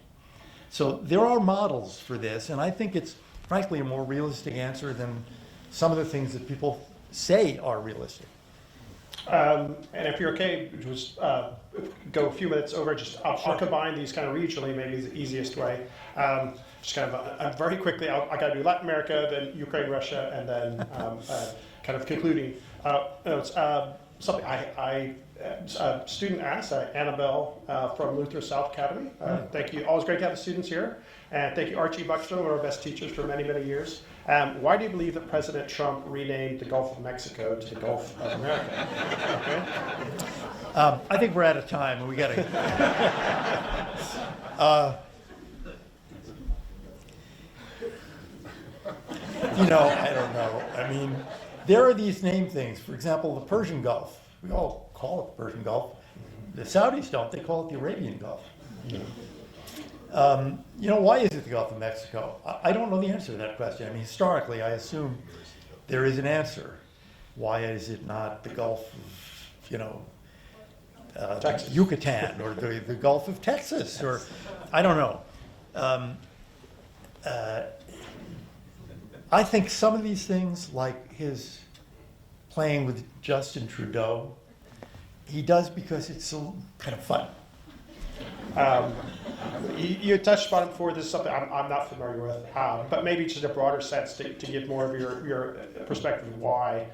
So there are models for this, and I think it's, frankly, a more realistic answer than some of the things that people say are realistic. And if you're okay, just go a few minutes over. I'll combine these kind of regionally, maybe the easiest way. Just kind of very quickly, I got to do Latin America, then Ukraine, Russia, and then kind of concluding. Something a student asked, Annabelle from Luther South Academy. Thank you. Always great to have the students here. And thank you, Archie Buckstone, one of our best teachers for many, many years. Why do you believe that President Trump renamed the Gulf of Mexico to the Gulf of America? Okay. I think we're out of time, and we got to. I don't know. I mean, there are these name things. For example, the Persian Gulf. We all call it the Persian Gulf. The Saudis don't. They call it the Arabian Gulf. Why is it the Gulf of Mexico? I don't know the answer to that question. I mean, historically, I assume there is an answer. Why is it not the Gulf of, Texas. Yucatan, or the Gulf of Texas, or I don't know. I think some of these things, like his playing with Justin Trudeau. He does because it's so kind of fun. You touched upon it before. This is something I'm not familiar with, but maybe just in a broader sense to give more of your perspective of why.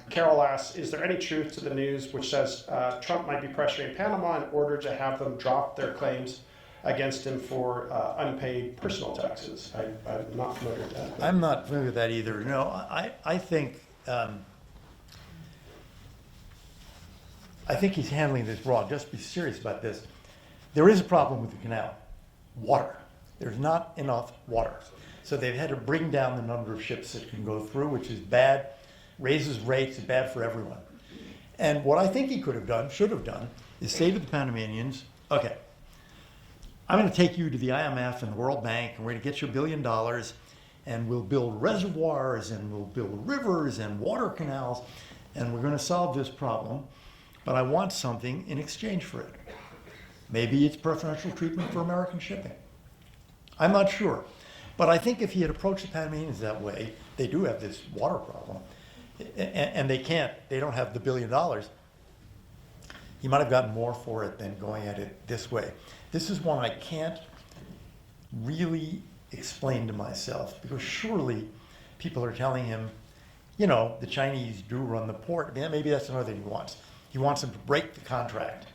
Carol asks, is there any truth to the news which says Trump might be pressuring Panama in order to have them drop their claims against him for unpaid personal taxes? I'm not familiar with that. I'm not familiar with that either. No, I think he's handling this wrong. Just be serious about this. There is a problem with the canal. Water. There's not enough water. So they've had to bring down the number of ships that can go through, which is bad, raises rates, it's bad for everyone. And what I think he could have done, should have done, is say to the Panamanians, okay, I'm going to take you to the IMF and the World Bank, and we're going to get you $1 billion, and we'll build reservoirs, and we'll build rivers and water canals, and we're going to solve this problem, but I want something in exchange for it. Maybe it's preferential treatment for American shipping. I'm not sure. But I think if he had approached the Panamanians that way, they do have this water problem, and they don't have the $1 billion. He might have gotten more for it than going at it this way. This is one I can't really explain to myself, because surely people are telling him, the Chinese do run the port. Maybe that's another thing he wants. He wants them to break the contract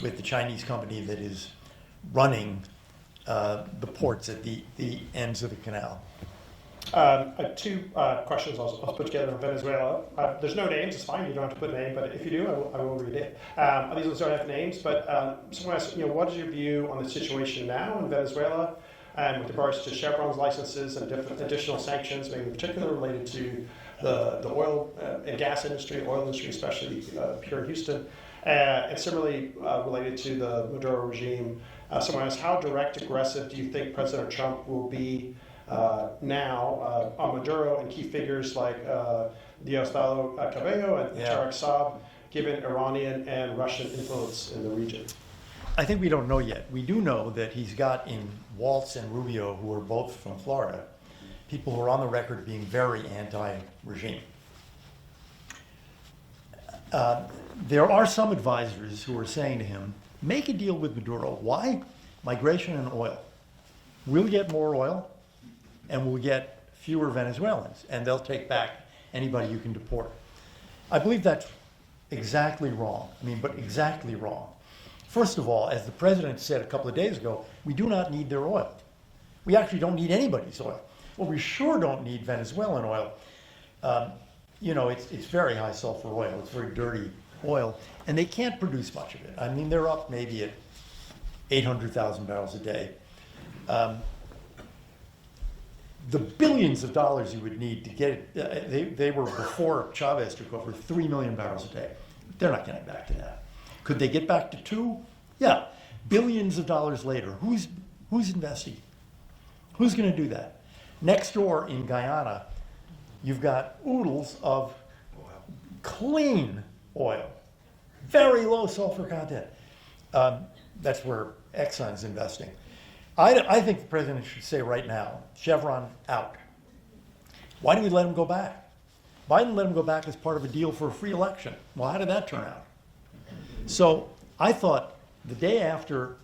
with the Chinese company that is running the ports at the ends of the canal. Two questions I'll put together on Venezuela. There's no names, it's fine, you don't have to put a name, but if you do, I will read it. These ones don't have names, but someone asked, what is your view on the situation now in Venezuela and with regards to Chevron's licenses and different additional sanctions, maybe in particular related to the oil and gas industry, oil industry especially here in Houston, and similarly related to the Maduro regime. Someone asked, how direct, aggressive do you think President Trump will be now on Maduro and key figures like Diosdado Cabello and Tariq Saab, given Iranian and Russian influence in the region? I think we don't know yet. We do know that he's got in Waltz and Rubio, who are both from Florida, people who are on the record being very anti-regime. There are some advisors who are saying to him, make a deal with Maduro. Why? Migration and oil. We'll get more oil, and we'll get fewer Venezuelans, and they'll take back anybody you can deport. I believe that's exactly wrong. But exactly wrong. First of all, as the president said a couple of days ago, we do not need their oil. We actually don't need anybody's oil. Well, we sure don't need Venezuelan oil. It's very high sulfur oil. It's very dirty oil, and they can't produce much of it. They're up maybe at 800,000 barrels a day. The billions of dollars you would need to get it, they were, before Chavez took over, 3 million barrels a day. They're not getting back to that. Could they get back to 2? Yeah. Billions of dollars later, who's investing? Who's going to do that? Next door in Guyana, you've got oodles of clean oil, very low sulfur content. That's where Exxon's investing. I think the president should say right now, Chevron out. Why do we let him go back? Biden let him go back as part of a deal for a free election. Well, how did that turn out? So I thought the day after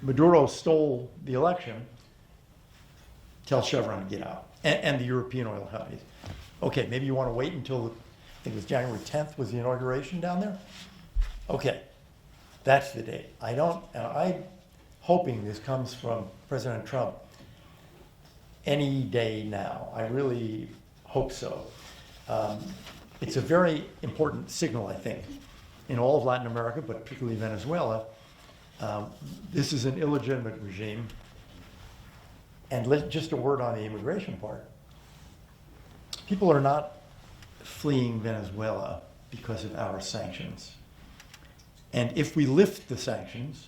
Maduro stole the election, tell Chevron to get out, and the European oil companies. Okay, maybe you want to wait until, I think it was January 10th was the inauguration down there? Okay, that's the date. I'm hoping this comes from President Trump any day now. I really hope so. It's a very important signal, I think, in all of Latin America, but particularly Venezuela. This is an illegitimate regime. And just a word on the immigration part. People are not fleeing Venezuela because of our sanctions. And if we lift the sanctions,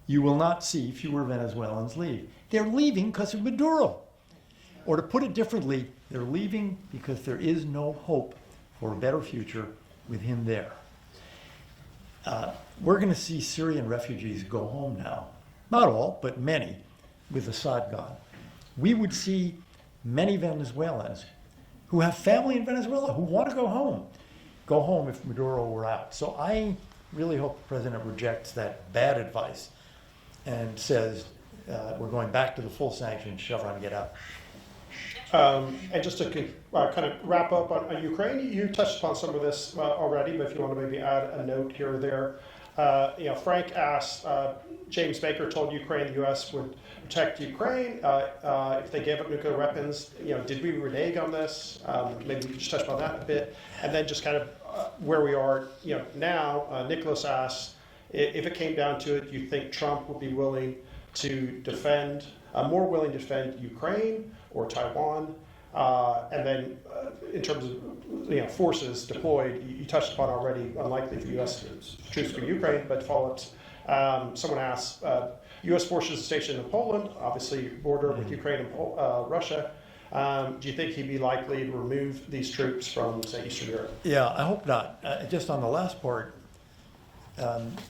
you will not see fewer Venezuelans leave. They're leaving because of Maduro. Or to put it differently, they're leaving because there is no hope for a better future with him there. We're going to see Syrian refugees go home now. Not all, but many, with Assad gone. We would see many Venezuelans who have family in Venezuela, who want to go home if Maduro were out. So I really hope the president rejects that bad advice and says, we're going back to the full sanctions, Chevron, get out. And just to kind of wrap up on Ukraine, you touched upon some of this already, but if you want to maybe add a note here or there. Frank asked, James Baker told Ukraine the U.S. would protect Ukraine if they gave up nuclear weapons. Did we renege on this? Maybe we could just touch upon that a bit. And then just kind of where we are now, Nicholas asked, if it came down to it, do you think Trump would be willing to defend, more willing to defend Ukraine or Taiwan? And then in terms of forces deployed, you touched upon already, unlikely for U.S. troops to Ukraine, but follow-ups. Someone asked, U.S. forces stationed in Poland, obviously border with Ukraine and Russia. Do you think he'd be likely to remove these troops from, say, Eastern Europe? Yeah, I hope not. Just on the last part,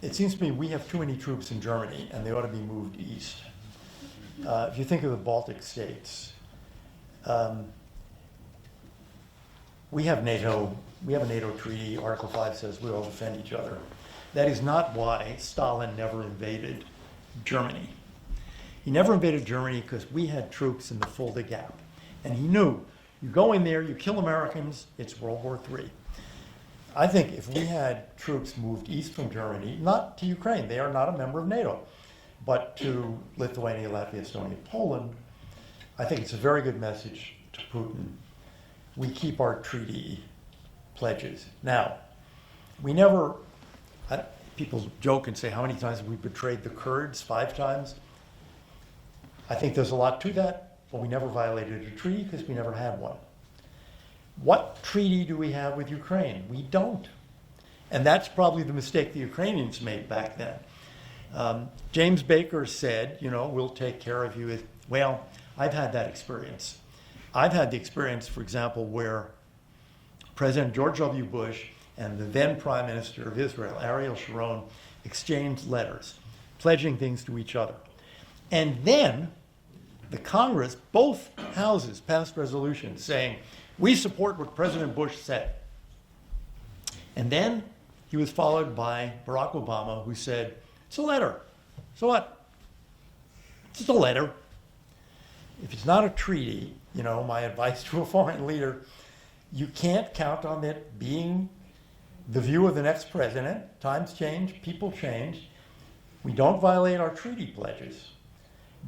it seems to me we have too many troops in Germany, and they ought to be moved east. If you think of the Baltic states, we have NATO. We have a NATO treaty. Article 5 says we all defend each other. That is not why Stalin never invaded Germany. He never invaded Germany because we had troops in the Fulda Gap. And he knew, you go in there, you kill Americans, it's World War III. I think if we had troops moved east from Germany, not to Ukraine, they are not a member of NATO, but to Lithuania, Latvia, Estonia, Poland, I think it's a very good message to Putin. We keep our treaty pledges. Now, we never, people joke and say, how many times have we betrayed the Kurds? 5 times? I think there's a lot to that, but we never violated a treaty because we never had one. What treaty do we have with Ukraine? We don't. And that's probably the mistake the Ukrainians made back then. James Baker said, we'll take care of you. Well, I've had that experience. I've had the experience, for example, where President George W. Bush and the then Prime Minister of Israel, Ariel Sharon, exchanged letters, pledging things to each other. And then the Congress, both houses, passed resolutions saying, we support what President Bush said. And then he was followed by Barack Obama, who said, it's a letter. So what? It's just a letter. If it's not a treaty, my advice to a foreign leader, you can't count on it being the view of the next president. Times change, people change. We don't violate our treaty pledges.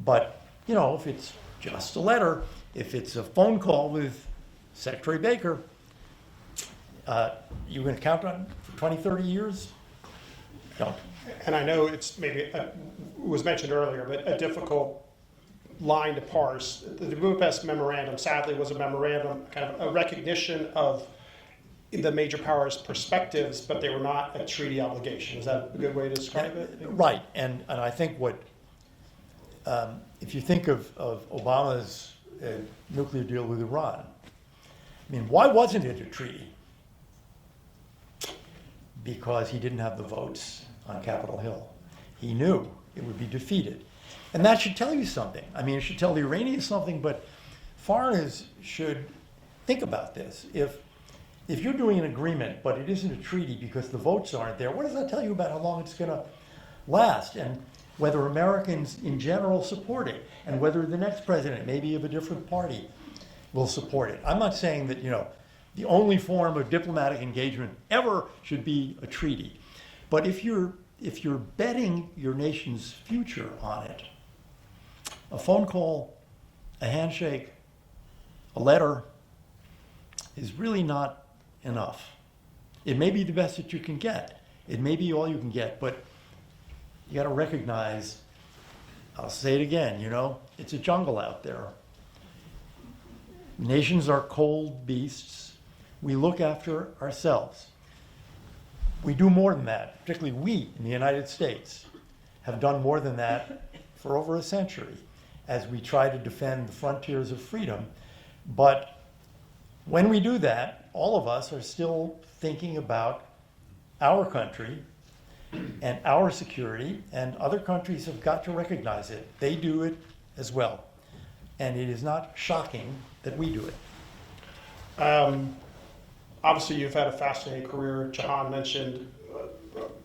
But, if it's just a letter, if it's a phone call with Secretary Baker, you're going to count on it for 20, 30 years? Don't. And I know it's maybe, it was mentioned earlier, but a difficult line to parse. The Budapest Memorandum, sadly, was a memorandum, kind of a recognition of the major powers' perspectives, but they were not a treaty obligation. Is that a good way to describe it? Right. And I think if you think of Obama's nuclear deal with Iran, why wasn't it a treaty? Because he didn't have the votes on Capitol Hill. He knew it would be defeated. And that should tell you something. It should tell the Iranians something, but foreigners should think about this. If you're doing an agreement, but it isn't a treaty because the votes aren't there, what does that tell you about how long it's going to last? And whether Americans in general support it, and whether the next president, maybe of a different party, will support it. I'm not saying that, the only form of diplomatic engagement ever should be a treaty. But if you're betting your nation's future on it, a phone call, a handshake, a letter is really not enough. It may be the best that you can get. It may be all you can get, but you got to recognize, I'll say it again, it's a jungle out there. Nations are cold beasts. We look after ourselves. We do more than that, particularly we in the United States have done more than that for over a century as we try to defend the frontiers of freedom. But when we do that, all of us are still thinking about our country and our security, and other countries have got to recognize it. They do it as well. And it is not shocking that we do it. Obviously, you've had a fascinating career. Jahan mentioned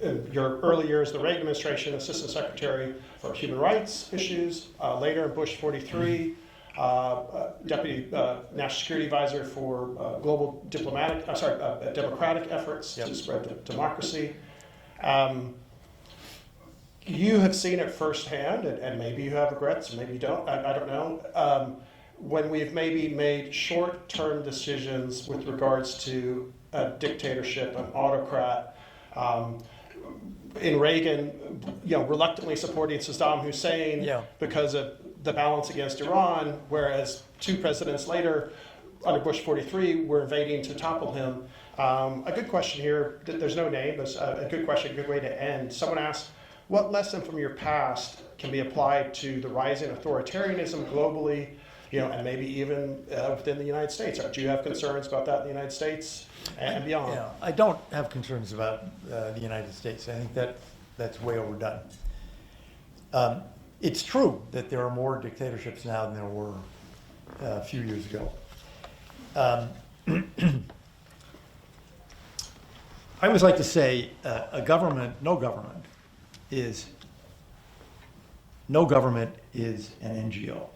in your early years, the Reagan administration, Assistant Secretary for Human Rights Issues. Later, Bush 43, Deputy National Security Advisor for global democratic efforts to spread democracy. You have seen it firsthand, and maybe you have regrets, and maybe you don't. I don't know. When we've maybe made short-term decisions with regards to a dictatorship, an autocrat. In Reagan, reluctantly supporting Saddam Hussein because of the balance against Iran, whereas 2 presidents later, under Bush 43, were invading to topple him. A good question here, there's no name, but a good question, a good way to end. Someone asked, what lesson from your past can be applied to the rising authoritarianism globally, and maybe even within the United States? Do you have concerns about that in the United States and beyond? Yeah, I don't have concerns about the United States. I think that's way overdone. It's true that there are more dictatorships now than there were a few years ago. I always like to say no government is an NGO.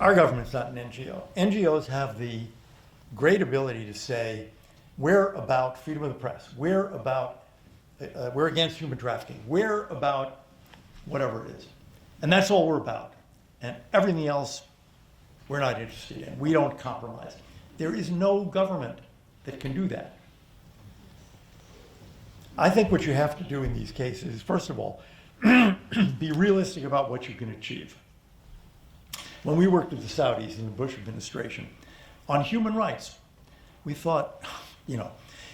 Our government's not an NGO. NGOs have the great ability to say, we're about freedom of the press, we're against human trafficking, we're about whatever it is. And that's all we're about. And everything else, we're not interested in. We don't compromise. There is no government that can do that. I think what you have to do in these cases is, first of all, be realistic about what you can achieve. When we worked with the Saudis in the Bush administration on human rights, we thought,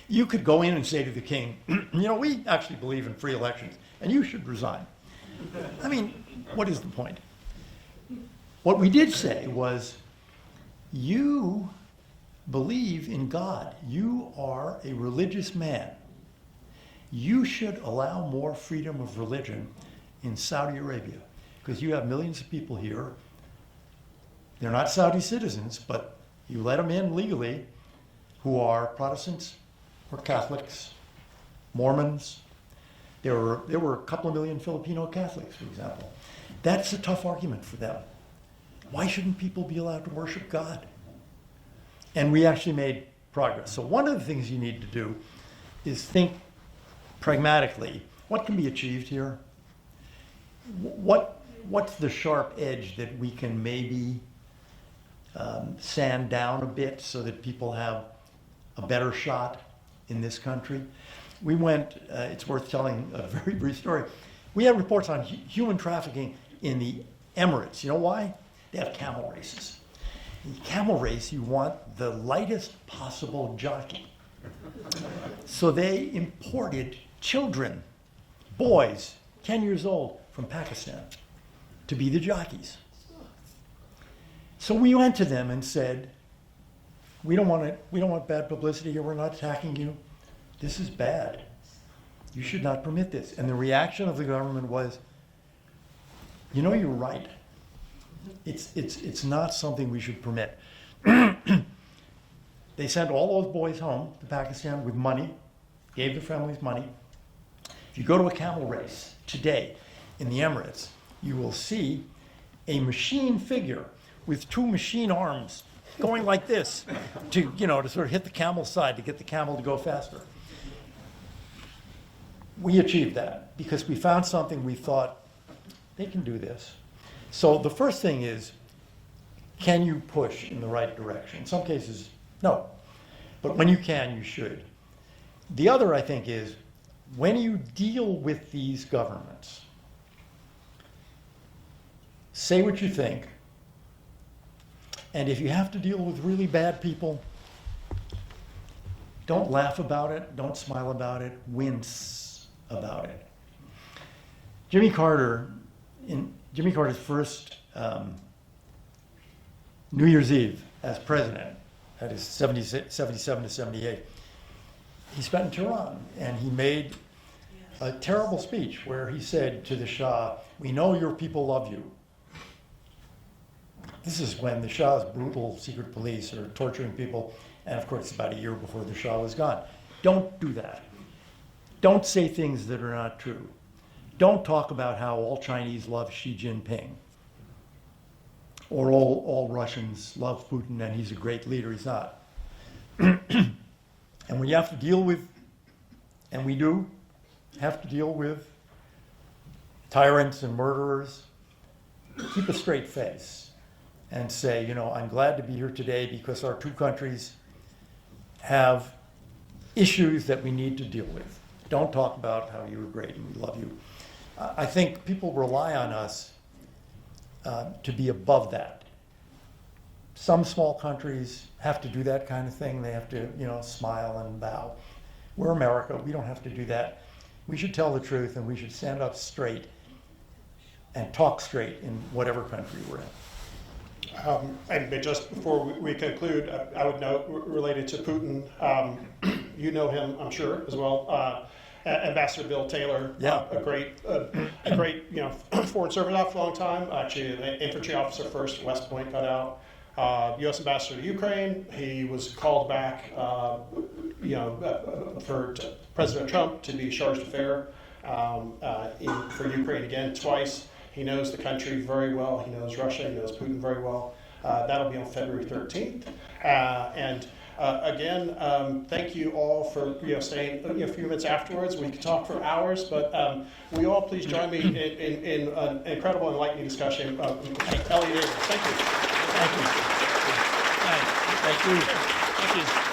you could go in and say to the king, we actually believe in free elections, and you should resign. I mean, what is the point? What we did say was, you believe in God. You are a religious man. You should allow more freedom of religion in Saudi Arabia, because you have millions of people here. They're not Saudi citizens, but you let them in legally, who are Protestants or Catholics, Mormons. There were a couple of million Filipino Catholics, for example. That's a tough argument for them. Why shouldn't people be allowed to worship God? And we actually made progress. So one of the things you need to do is think pragmatically, what can be achieved here? What's the sharp edge that we can maybe sand down a bit so that people have a better shot in this country? We went, it's worth telling a very brief story. We had reports on human trafficking in the Emirates. You know why? They have camel races. In camel race, you want the lightest possible jockey. So they imported children, boys, 10 years old, from Pakistan to be the jockeys. So we went to them and said, we don't want bad publicity here, we're not attacking you. This is bad. You should not permit this. And the reaction of the government was, you're right. It's not something we should permit. They sent all those boys home to Pakistan with money, gave their families money. If you go to a camel race today in the Emirates, you will see a machine figure with 2 machine arms going like this to sort of hit the camel's side to get the camel to go faster. We achieved that because we found something we thought, they can do this. So the first thing is, can you push in the right direction? In some cases, no. But when you can, you should. The other, I think, is when you deal with these governments, say what you think. And if you have to deal with really bad people, don't laugh about it, don't smile about it, wince about it. Jimmy Carter's first New Year's Eve as president, that is 77 to 78, he spent in Tehran, and he made a terrible speech where he said to the Shah, "We know your people love you." This is when the Shah's brutal secret police are torturing people, and of course, about a year before the Shah was gone. Don't do that. Don't say things that are not true. Don't talk about how all Chinese love Xi Jinping, or all Russians love Putin and he's a great leader. He's not. And when you have to deal with, and we do have to deal with tyrants and murderers, keep a straight face and say, you know, I'm glad to be here today because our two countries have issues that we need to deal with. Don't talk about how you were great and we love you. I think people rely on us to be above that. Some small countries have to do that kind of thing. They have to, you know, smile and bow. We're America. We don't have to do that. We should tell the truth, and we should stand up straight and talk straight in whatever country we're in. And just before we conclude, I would note, related to Putin, you know him, I'm sure, as well. Ambassador Bill Taylor, Yeah. a great, you know, foreign service officer for a long time. Actually, an infantry officer first at West Point, got out. U.S. Ambassador to Ukraine. He was called back, you know, for President Trump to be charged d'affaires for Ukraine again twice. He knows the country very well. He knows Russia. He knows Putin very well. That'll be on February 13th. Again, thank you all for staying a few minutes afterwards. We could talk for hours, but will you all please join me in an incredible, enlightening discussion of Elliot Abrams. Thank you. Thank you. Thank you.